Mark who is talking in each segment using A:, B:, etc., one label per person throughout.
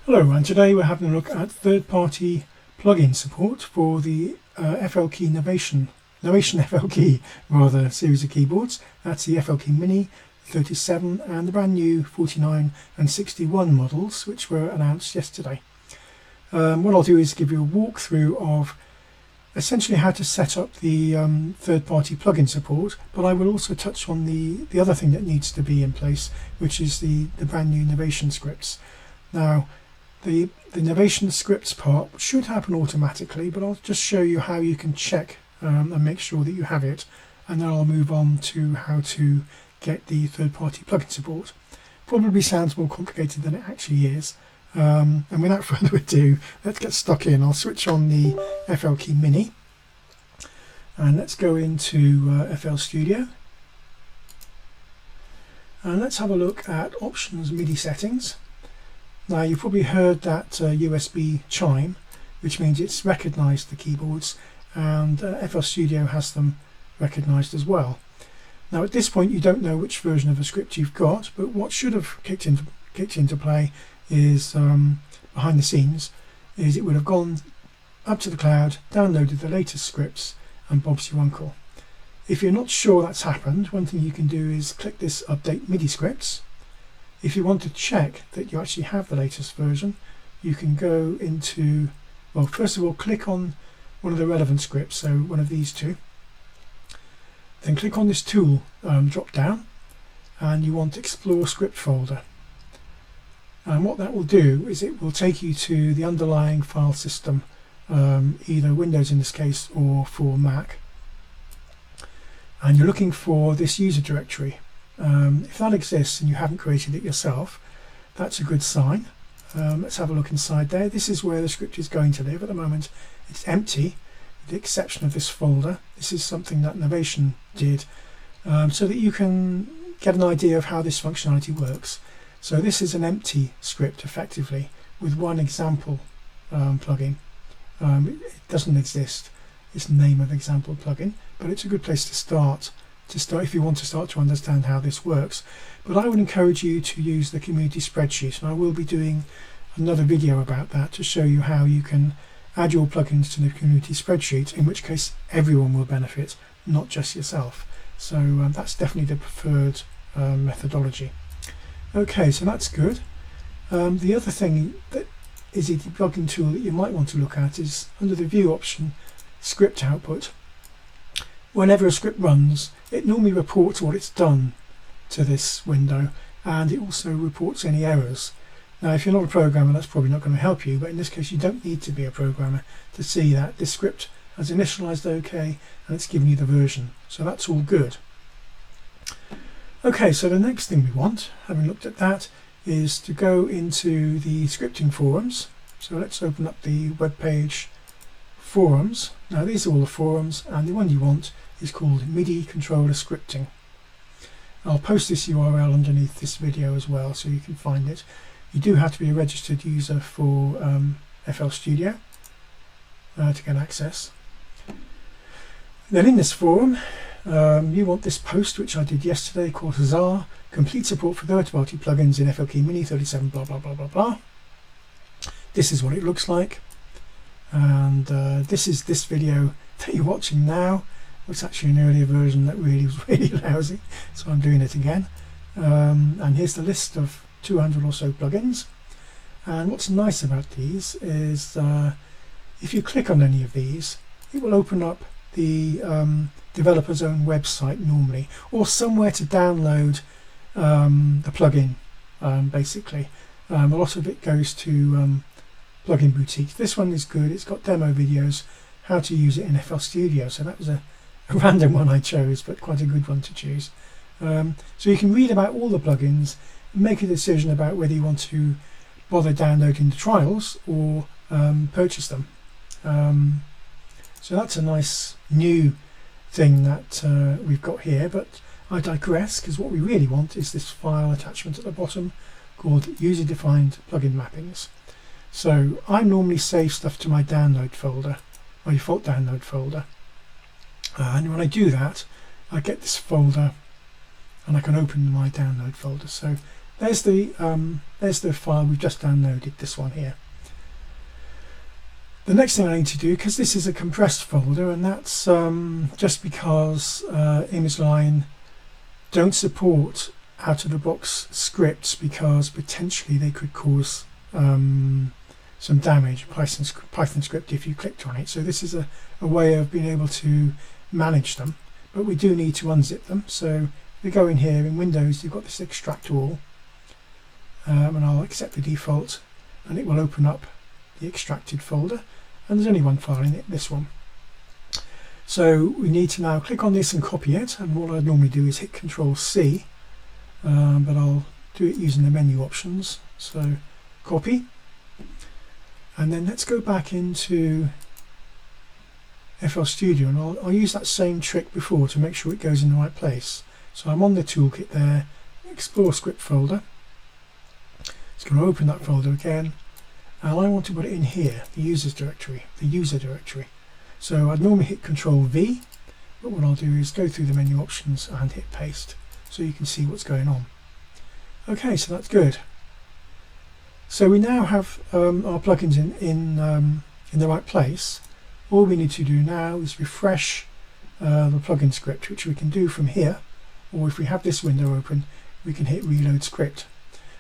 A: Hello, and today we're having a look at third-party plugin support for the FLKey Novation FLKey series of keyboards. That's the FLKey Mini, 37 and the brand new 49 and 61 models, which were announced yesterday. What I'll do is give you a walkthrough of essentially how to set up the third-party plugin support, but I will also touch on the other thing that needs to be in place, which is the brand new Novation scripts. Now, the Novation scripts part should happen automatically, but I'll just show you how you can check and make sure that you have it, and then I'll move on to how to get the third-party plugin support. Probably sounds more complicated than it actually is, and without further ado, let's get stuck in. I'll switch on the FLKey Mini and let's go into FL Studio, and let's have a look at Options MIDI Settings. Now, you've probably heard that USB chime, which means it's recognised the keyboards, and FL Studio has them recognised as well. Now, at this point you don't know which version of a script you've got, but what should have kicked into play is behind the scenes is it would have gone up to the cloud, downloaded the latest scripts, and Bob's your uncle. If you're not sure that's happened, one thing you can do is click this Update MIDI Scripts. If you want to check that you actually have the latest version, you can go into, well, first of all, click on one of the relevant scripts, so one of these two. Then click on this tool drop down, and you want Explore Script Folder. And what that will do is it will take you to the underlying file system, either Windows in this case or for Mac. And you're looking for this user directory. If that exists and you haven't created it yourself, that's a good sign. Let's have a look inside there. This is where the script is going to live. At the moment it's empty, with the exception of this folder. This is something that Novation did so that you can get an idea of how this functionality works. So this is an empty script effectively with one example plugin. It doesn't exist. It's the name of example plugin, but it's a good place to start if you want to start to understand how this works. But I would encourage you to use the community spreadsheet, and I will be doing another video about that to show you how you can add your plugins to the community spreadsheet, in which case everyone will benefit, not just yourself. So that's definitely the preferred methodology. Okay, so that's good. The other thing that is a debugging tool that you might want to look at is under the View option, Script Output. Whenever a script runs, it normally reports what it's done to this window, and it also reports any errors. Now, if you're not a programmer, that's probably not going to help you, but in this case you don't need to be a programmer to see that this script has initialized OK and it's given you the version, so that's all good. Okay, so the next thing we want, having looked at that, is to go into the scripting forums. So let's open up the web page forums. Now, these are all the forums, and the one you want is called MIDI Controller Scripting. I'll post this URL underneath this video as well, so you can find it. You do have to be a registered user for FL Studio to get access. Then in this forum, you want this post, which I did yesterday, called Huzzah! Complete support for third-party plugins in FLKey Mini 37 blah blah blah blah blah. This is what it looks like. And this is this video that you're watching now. It's actually an earlier version that was really lousy, so I'm doing it again. And here's the list of 200 or so plugins. And what's nice about these is if you click on any of these, it will open up the developer's own website normally, or somewhere to download the plugin. Basically, a lot of it goes to Plugin Boutique. This one is good. It's got demo videos how to use it in FL Studio, so that was a random one I chose, but quite a good one to choose. So you can read about all the plugins and make a decision about whether you want to bother downloading the trials or purchase them. So that's a nice new thing that we've got here, but I digress, because what we really want is this file attachment at the bottom called User Defined Plugin Mappings. So I normally save stuff to my download folder, my default download folder, and when I do that I get this folder and I can open my download folder. So there's the file we've just downloaded, this one here. The next thing I need to do, because this is a compressed folder, and that's just because ImageLine don't support out-of-the-box scripts because potentially they could cause some damage, Python script, if you clicked on it. So this is a way of being able to manage them, but we do need to unzip them. So we go in here in Windows, you've got this extract all, and I'll accept the default, and it will open up the extracted folder, and there's only one file in it, this one. So we need to now click on this and copy it, and what I normally do is hit Control C, but I'll do it using the menu options. So copy, and then let's go back into FL Studio, and I'll use that same trick before to make sure it goes in the right place. So I'm on the toolkit there, Explore Script folder. It's going to open that folder again, and I want to put it in here, the user directory. So I'd normally hit Control V, but what I'll do is go through the menu options and hit paste, so you can see what's going on. Okay, so that's good. So we now have our plugins in the right place. All we need to do now is refresh the plugin script, which we can do from here, or if we have this window open, we can hit Reload Script.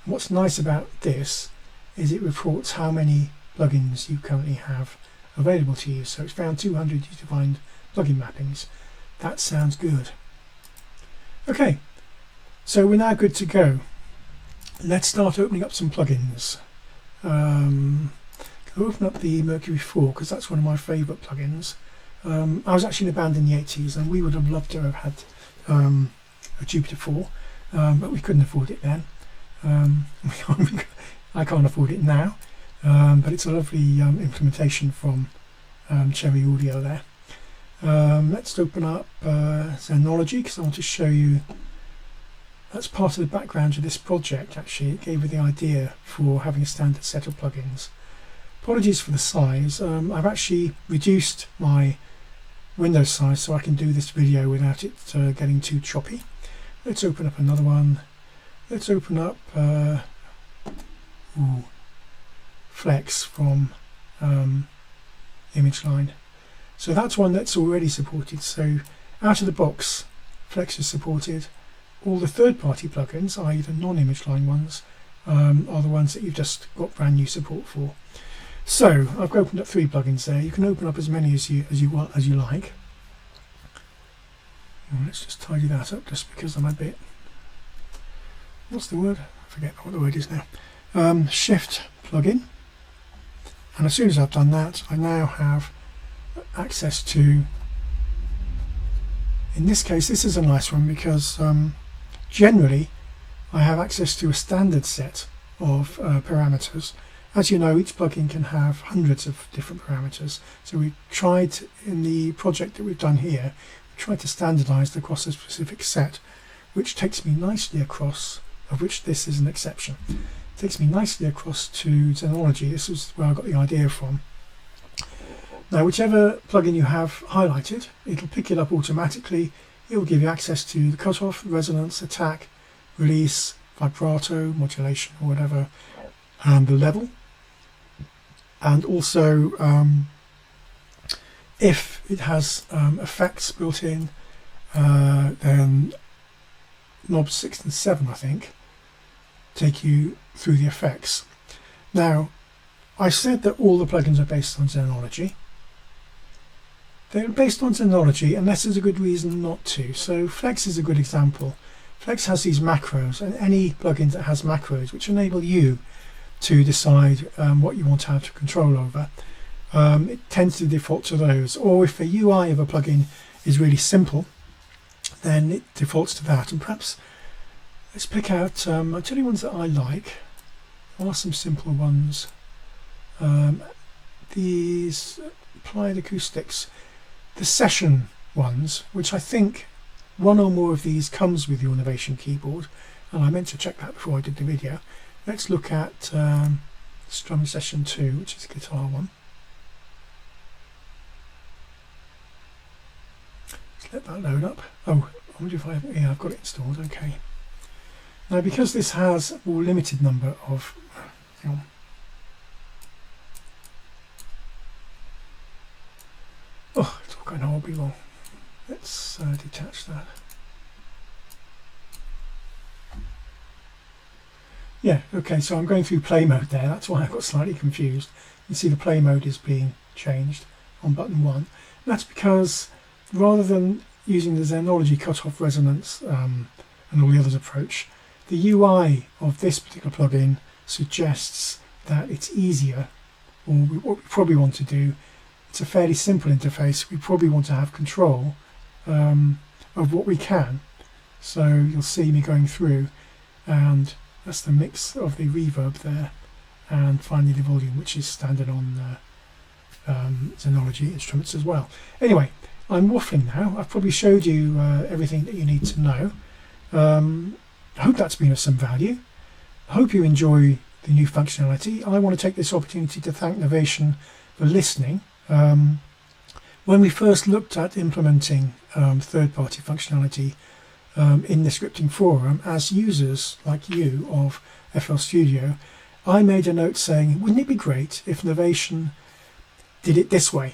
A: And what's nice about this is it reports how many plugins you currently have available to you. So it's found 200 user-defined plugin mappings. That sounds good. Okay, so we're now good to go. Let's start opening up some plugins. I'll open up the Mercury 4 because that's one of my favourite plugins. I was actually in a band in the 80s, and we would have loved to have had a Jupiter 4, but we couldn't afford it then. I can't afford it now, but it's a lovely implementation from Cherry Audio there. Let's open up Xenology because I want to show you. That's part of the background to this project. Actually, it gave me the idea for having a standard set of plugins. Apologies for the size. I've actually reduced my Windows size so I can do this video without it getting too choppy. Let's open up another one. Let's open up Flex from ImageLine. So that's one that's already supported. So out of the box, Flex is supported. All the third-party plugins, i.e. the non-ImageLine ones, are the ones that you've just got brand new support for. So I've opened up 3 plugins there. You can open up as many as you like. Well, let's just tidy that up, just because I'm a bit. What's the word? I forget what the word is now. Shift plugin, and as soon as I've done that, I now have access to. In this case, this is a nice one because generally I have access to a standard set of parameters. As you know, each plugin can have hundreds of different parameters. So we tried, in the project that we've done here, we tried to standardize across a specific set, which takes me nicely across, of which this is an exception. It takes me nicely across to Xenology. This is where I got the idea from. Now, whichever plugin you have highlighted, it'll pick it up automatically. It will give you access to the cutoff, resonance, attack, release, vibrato, modulation, or whatever, and the level. And also, if it has effects built in, then knobs 6 and 7, I think, take you through the effects. Now, I said that all the plugins are based on Xenology. They're based on Xenology unless there's a good reason not to. So Flex is a good example. Flex has these macros, and any plugin that has macros which enable you to decide what you want to have control over, it tends to default to those. Or if the UI of a plugin is really simple, then it defaults to that. And perhaps let's pick out, I'll tell you ones that I like. There are some simple ones. These applied acoustics, the session ones, which I think one or more of these comes with your Novation keyboard, and I meant to check that before I did the video. Let's look at Strum Session 2, which is a guitar one. Let's let that load up. Oh, I wonder if I've got it installed. Okay. Now, because this has a more limited number of, hang on. Oh, it's all going horribly wrong. Let's detach that. Yeah, okay, so I'm going through play mode there. That's why I got slightly confused. You see the play mode is being changed on button 1. And that's because rather than using the Xenology cutoff resonance and all the others approach, the UI of this particular plugin suggests that it's easier, or what we probably want to do, it's a fairly simple interface. We probably want to have control of what we can. So you'll see me going through, and that's the mix of the reverb there, and finally the volume, which is standard on Xenology instruments as well. Anyway, I'm waffling now. I've probably showed you everything that you need to know. I hope that's been of some value. I hope you enjoy the new functionality. I want to take this opportunity to thank Novation for listening. When we first looked at implementing third-party functionality in the scripting forum, as users like you of FL Studio, I made a note saying, wouldn't it be great if Novation did it this way?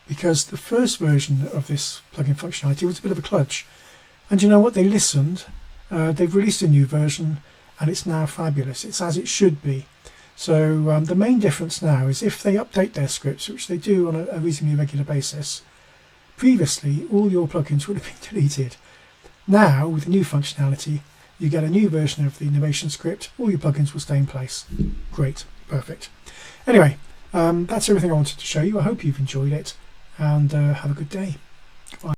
A: Because the first version of this plugin functionality was a bit of a kludge. And you know what? They listened. They've released a new version, and it's now fabulous. It's as it should be. So the main difference now is if they update their scripts, which they do on a reasonably regular basis, previously all your plugins would have been deleted. Now, with the new functionality, you get a new version of the Novation script. All your plugins will stay in place. Great. Perfect. Anyway, that's everything I wanted to show you. I hope you've enjoyed it, and have a good day. Goodbye.